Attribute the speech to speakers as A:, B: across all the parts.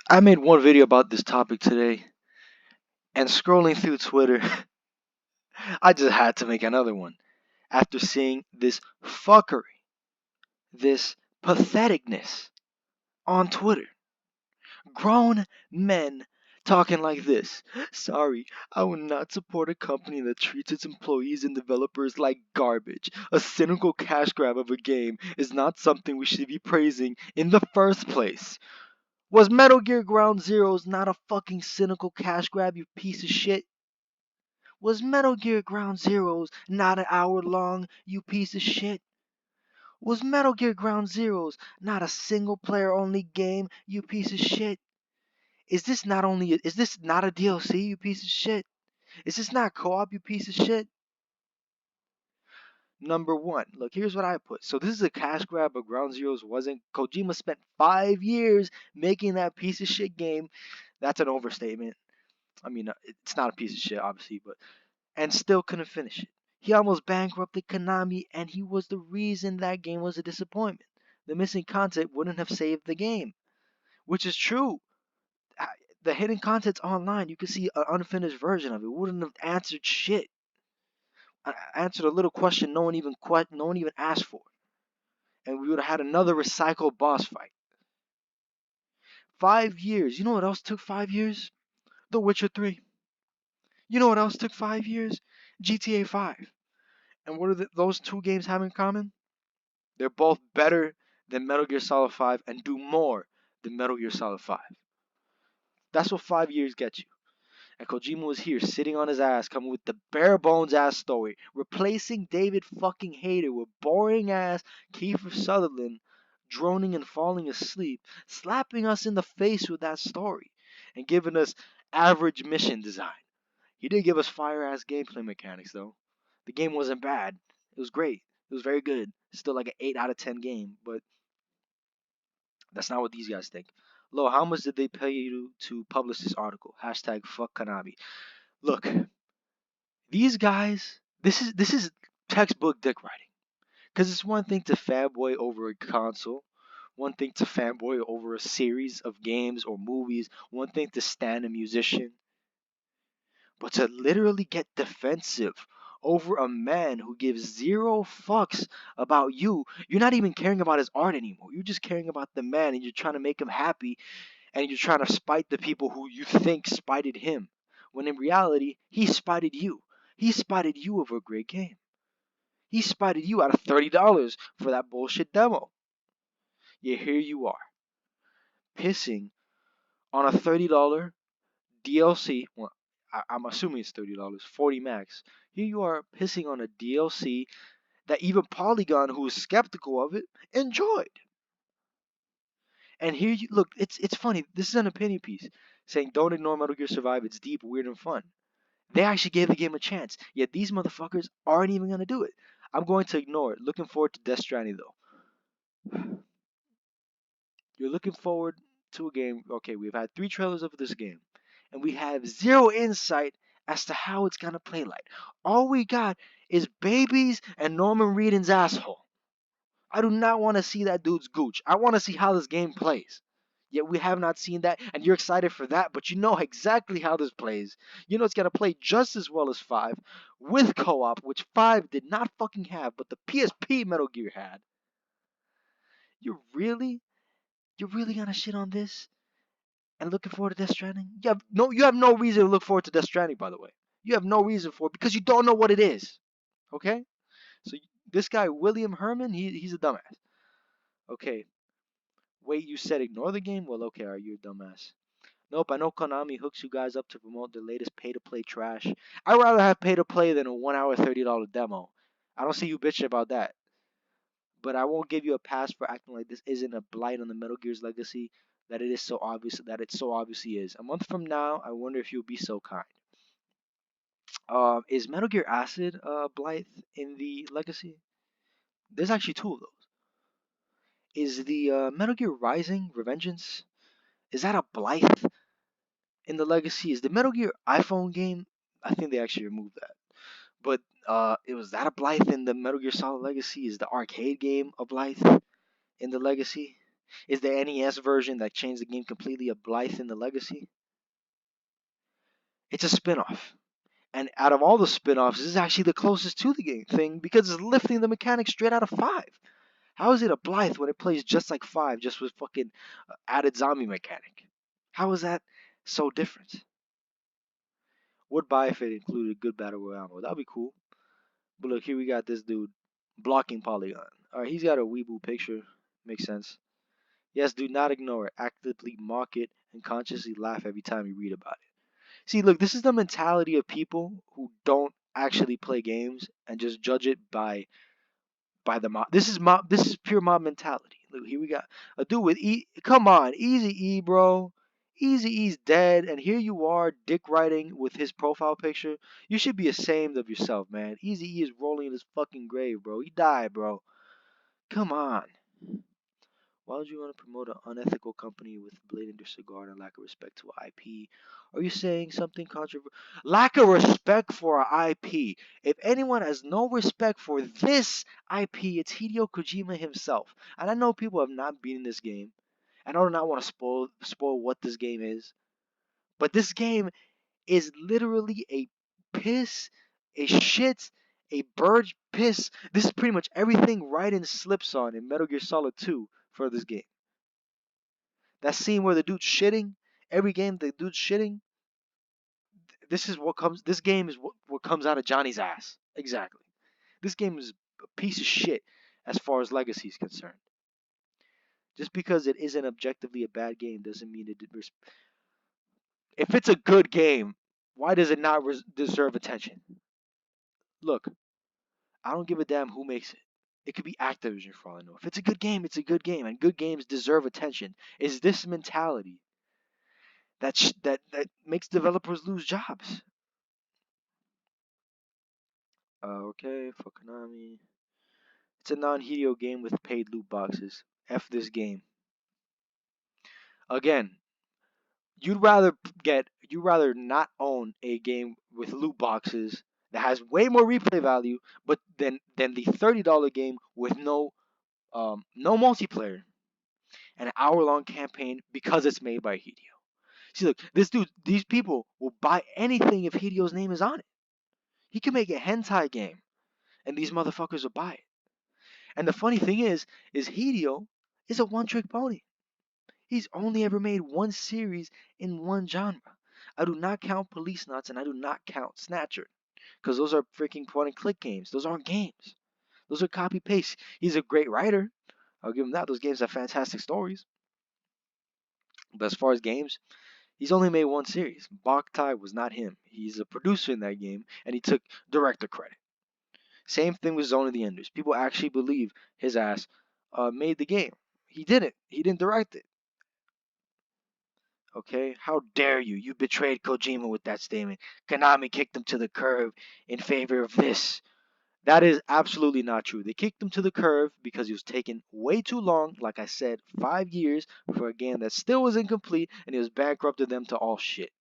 A: I made one video about this topic today, and scrolling through Twitter, I just had to make another one after seeing this fuckery, this patheticness on Twitter. Grown men talking like this. Sorry, I will not support a company that treats its employees and developers like garbage. A cynical cash grab of a game is not something we should be praising in the first place. Was Metal Gear Ground Zeroes not a fucking cynical cash grab, you piece of shit? Was Metal Gear Ground Zeroes not an hour long, you piece of shit? Was Metal Gear Ground Zeroes not a single player only game, you piece of shit? Is this not a DLC, you piece of shit? Is this not co-op, you piece of shit? Number one, look, here's what I put. So this is a cash grab, but Ground Zeroes wasn't. Kojima spent 5 years making that piece of shit game. That's an overstatement. I mean, it's not a piece of shit, obviously, but and still couldn't finish it. He almost bankrupted Konami, and he was the reason that game was a disappointment. The missing content wouldn't have saved the game, which is true. Uh, The hidden content's online. You can see an unfinished version of it. Wouldn't have answered shit. Answered a little question no one even asked for, and we would have had another recycled boss fight. 5 years. You know what else took 5 years? The Witcher 3. You know what else took 5 years? GTA 5. And what do those two games have in common? They're both better than Metal Gear Solid 5 and do more than Metal Gear Solid 5. That's what 5 years gets you. And Kojima was here sitting on his ass, coming with the bare bones ass story, replacing David fucking Hayter with boring ass Kiefer Sutherland droning and falling asleep, slapping us in the face with that story, and giving us average mission design. He did give us fire ass gameplay mechanics though. The game wasn't bad. It was great. It was very good. Still like an 8 out of 10 game, but that's not what these guys think. Lo, how much did they pay you to publish this article? Hashtag fuck Konami. Look, these guys, this is textbook dick writing. Because it's one thing to fanboy over a console, one thing to fanboy over a series of games or movies, one thing to stand a musician, but to literally get defensive over a man who gives zero fucks about you. You're not even caring about his art anymore. You're just caring about the man and you're trying to make him happy and you're trying to spite the people who you think spited him. When in reality, he spited you. He spited you over a great game. He spited you out of $30 for that bullshit demo. Yet here you are, pissing on a $30 DLC. Well, I'm assuming it's $30, 40 max. Here you are pissing on a DLC that even Polygon, who was skeptical of it, enjoyed. And here you look, it's funny. This is an opinion piece saying don't ignore Metal Gear Survive. It's deep, weird, and fun. They actually gave the game a chance. Yet these motherfuckers aren't even gonna do it. I'm going to ignore it. Looking forward to Death Stranding though. You're looking forward to a game. Okay, we've had 3 trailers of this game, and we have zero insight as to how it's gonna play like. All we got is babies and Norman Reedon's asshole. I do not want to see that dude's gooch. I want to see how this game plays. Yet we have not seen that, and you're excited for that, but you know exactly how this plays. You know it's gonna play just as well as 5, with co-op, which 5 did not fucking have, but the PSP Metal Gear had. You really, you're really gonna shit on this and looking forward to Death Stranding? You have no reason to look forward to Death Stranding, by the way. You have no reason for it because you don't know what it is. Okay? So this guy William Herman, he's a dumbass. Okay, wait, you said ignore the game? Well, okay, are you a dumbass? Nope, I know Konami hooks you guys up to promote their latest pay-to-play trash. I'd rather have pay-to-play than a 1 hour $30 demo. I don't see you bitching about that. But I won't give you a pass for acting like this isn't a blight on the Metal Gear's legacy that it so obviously is. A month from now, I wonder if you'll be so kind. Is Metal Gear Acid blight in the legacy? There's actually two of those. Is the Metal Gear Rising Revengeance? Is that a blight in the legacy? Is the Metal Gear iPhone game? I think they actually removed that. But it was that a blight in the Metal Gear Solid Legacy? Is the arcade game a blight in the legacy? Is the NES version that changed the game completely a Blythe in the Legacy? It's a spin-off. And out of all the spin-offs, this is actually the closest to the game thing because it's lifting the mechanics straight out of 5. How is it a Blythe when it plays just like 5, just with fucking added zombie mechanic? How is that so different? Would buy if it included a good battle royale mode. That'd be cool. But look, here we got this dude blocking Polygon. Alright, he's got a weeaboo picture. Makes sense. Yes, do not ignore it. Actively mock it and consciously laugh every time you read about it. See, look, this is the mentality of people who don't actually play games and just judge it by the mob. This is pure mob mentality. Look, here we got a dude with E. Come on, Easy E, bro. Easy E's dead, and here you are, dick riding with his profile picture. You should be ashamed of yourself, man. Easy E is rolling in his fucking grave, bro. He died, bro. Come on. Why would you want to promote an unethical company with blatant disregard and lack of respect to IP? Are you saying something controversial? Lack of respect for our IP. If anyone has no respect for this IP, it's Hideo Kojima himself. And I know people have not beaten this game. And I do not want to spoil what this game is. But this game is literally a piss, a shit, a bird piss. This is pretty much everything Raiden slips on in Metal Gear Solid 2 for this game. That scene where the dude's shitting, every game the dude's shitting, this game is what comes out of Johnny's ass. Exactly. This game is a piece of shit as far as legacy is concerned. Just because it isn't objectively a bad game doesn't mean it if it's a good game, why does it not deserve attention? Look, I don't give a damn who makes it. It could be Activision for all I know. If it's a good game, it's a good game, and good games deserve attention. Is this mentality that makes developers lose jobs? Okay, for Konami, it's a non-Hideo game with paid loot boxes. F this game. Again, you'd rather not own a game with loot boxes that has way more replay value, but than the $30 game with no multiplayer and an hour-long campaign because it's made by Hideo. See, look, these people will buy anything if Hideo's name is on it. He can make a hentai game, and these motherfuckers will buy it. And the funny thing is Hideo is a one-trick pony. He's only ever made one series in one genre. I do not count Police Nuts and I do not count Snatcher, because those are freaking point-and-click games. Those aren't games. Those are copy-paste. He's a great writer. I'll give him that. Those games have fantastic stories. But as far as games, he's only made one series. Boktai was not him. He's a producer in that game, and he took director credit. Same thing with Zone of the Enders. People actually believe his ass made the game. He didn't. He didn't direct it. Okay? How dare you? You betrayed Kojima with that statement. Konami kicked him to the curb in favor of this. That is absolutely not true. They kicked him to the curb because he was taking way too long, like I said, 5 years for a game that still was incomplete, and he was bankrupted them to all shit.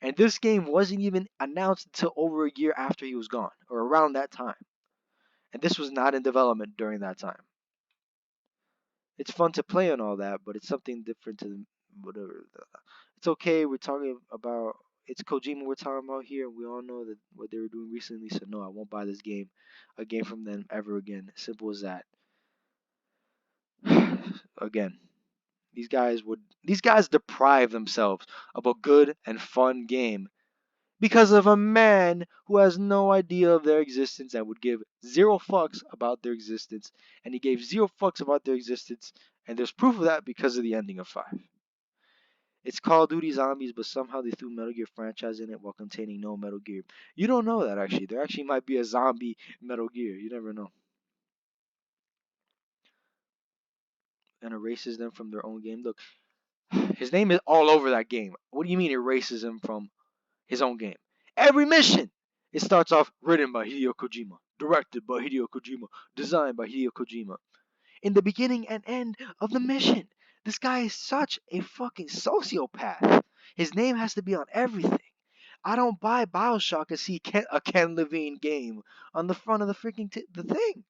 A: And this game wasn't even announced until over a year after he was gone, or around that time. And this was not in development during that time. It's fun to play and all that, but it's something different to whatever. It's okay. We're talking about it's Kojima we're talking about here, and we all know that what they were doing recently. So no, I won't buy this game, a game from them ever again. Simple as that. Again, these guys deprive themselves of a good and fun game because of a man who has no idea of their existence and would give zero fucks about their existence. And he gave zero fucks about their existence, and there's proof of that because of the ending of 5. It's Call of Duty Zombies, but somehow they threw Metal Gear franchise in it while containing no Metal Gear. You don't know that, actually. There actually might be a zombie Metal Gear. You never know. And erases them from their own game. Look, his name is all over that game. What do you mean erases him from his own game? Every mission, it starts off written by Hideo Kojima, directed by Hideo Kojima, designed by Hideo Kojima. In the beginning and end of the mission, this guy is such a fucking sociopath. His name has to be on everything. I don't buy Bioshock and see a Ken Levine game on the front of the freaking the thing.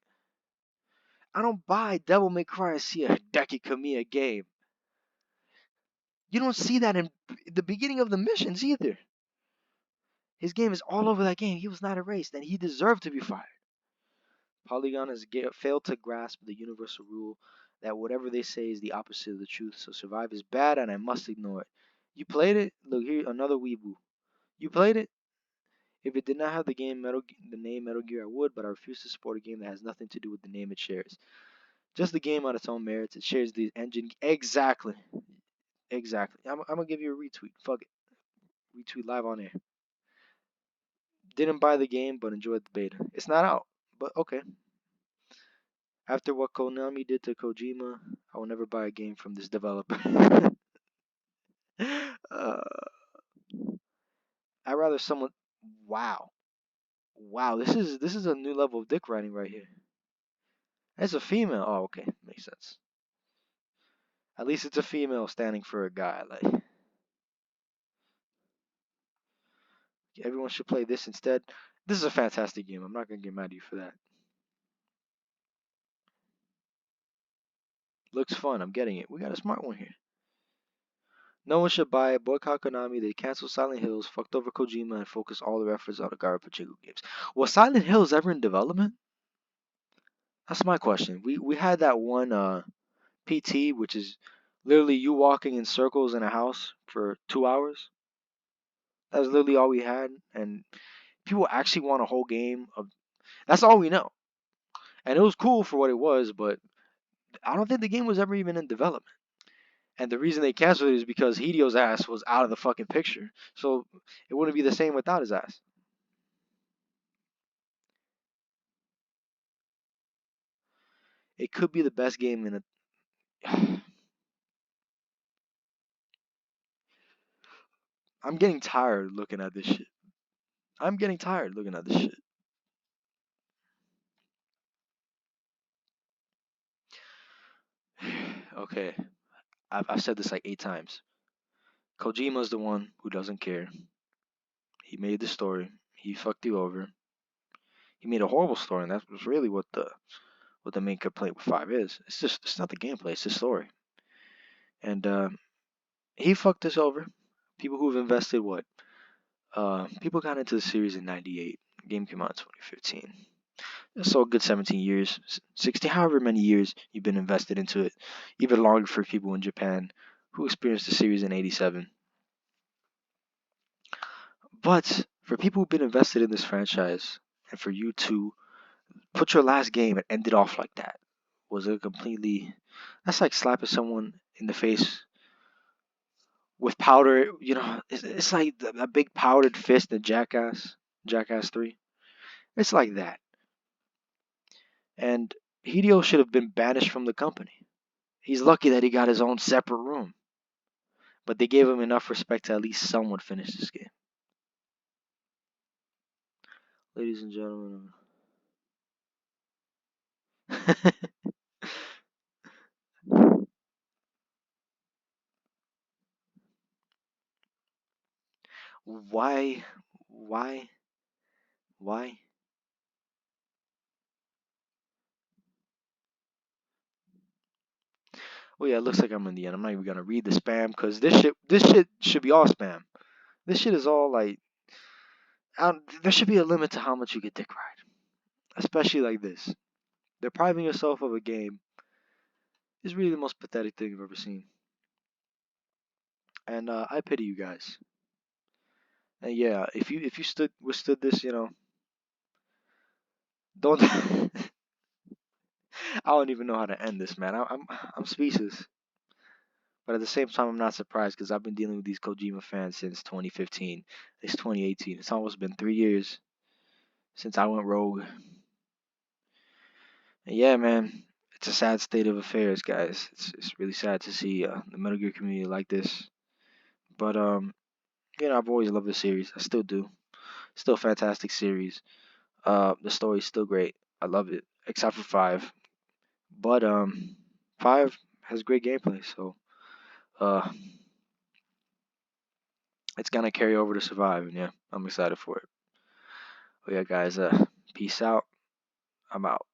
A: I don't buy Devil May Cry and see a Hideki Kamiya game. You don't see that in the beginning of the missions either. His game is all over that game. He was not erased, and he deserved to be fired. Polygon has failed to grasp the universal rule that whatever they say is the opposite of the truth. So Survive is bad, and I must ignore it. You played it? Look here, another weeboo. You played it? If it did not have the name Metal Gear, I would, but I refuse to support a game that has nothing to do with the name it shares. Just the game on its own merits. It shares the engine. Exactly. Exactly. I'm gonna give you a retweet. Fuck it. Retweet live on air. Didn't buy the game, but enjoyed the beta. It's not out, but okay. After what Konami did to Kojima, I will never buy a game from this developer. uh, I'd rather someone. Wow, wow. This is a new level of dick riding right here. As a female, oh okay, makes sense. At least it's a female standing for a guy. Like everyone should play this instead. This is a fantastic game. I'm not gonna get mad at you for that. Looks fun. I'm getting it. We got a smart one here. No one should buy it. Boycott Konami. They canceled Silent Hills, fucked over Kojima, and focused all their efforts on the Gara Pachinko games. Was Silent Hills ever in development? That's my question. We had that one PT, which is literally you walking in circles in a house for 2 hours. That was literally all we had, and people actually want a whole game of. That's all we know, and it was cool for what it was, but I don't think the game was ever even in development. And the reason they canceled it is because Hidio's ass was out of the fucking picture. So it wouldn't be the same without his ass. It could be the best game in a. I'm getting tired looking at this shit. I'm getting tired looking at this shit. Okay, I've said this like 8 times. Kojima's the one who doesn't care. He made the story. He fucked you over. He made a horrible story, and that was really what the main complaint with Five is. It's not the gameplay. It's the story. And he fucked us over. People who've invested what? People got into the series in '98. The game came out in 2015. So a good 17 years, 60, however many years you've been invested into it. Even longer for people in Japan who experienced the series in '87. But for people who've been invested in this franchise, and for you to put your last game and end it off like that, was a completely. That's like slapping someone in the face with powder. It's like a big powdered fist in Jackass 3. It's like that. And Hideo should have been banished from the company. He's lucky that he got his own separate room. But they gave him enough respect to at least somewhat finish this game. Ladies and gentlemen. Why? Why? Why? Oh yeah, it looks like I'm in the end. I'm not even gonna read the spam because this shit should be all spam. This shit is all like, there should be a limit to how much you get dick ride, especially like this. Depriving yourself of a game is really the most pathetic thing I've ever seen, and I pity you guys. And yeah, if you withstood this, don't. I don't even know how to end this, man. I'm speechless. But at the same time, I'm not surprised because I've been dealing with these Kojima fans since 2015. It's 2018. It's almost been 3 years since I went rogue. And yeah, man, it's a sad state of affairs, guys. It's really sad to see the Metal Gear community like this. But I've always loved the series. I still do. Still a fantastic series. The story's still great. I love it, except for five. But five has great gameplay, so uh, it's gonna carry over to survive. And yeah, I'm excited for it. But yeah, guys, peace out. I'm out.